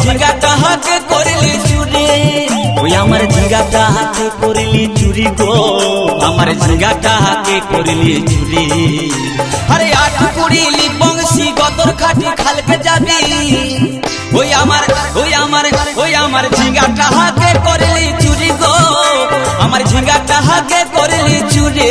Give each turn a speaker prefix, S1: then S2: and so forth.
S1: ঝিঙ্গাটা হাতে করলি চুরি, ওই আমার ঝিঙ্গাটা হাতে করলি চুরি গো, আমার ঝিঙ্গাটা হাতে করলি চুরি। আরে আট কুড়িলি বংশী গতর খাটি খালকে যাবি, ওই আমার ঝিঙ্গাটা হাতে করলি চুরি গো, আমার ঝিঙ্গাটা হাতে করলি চুরি।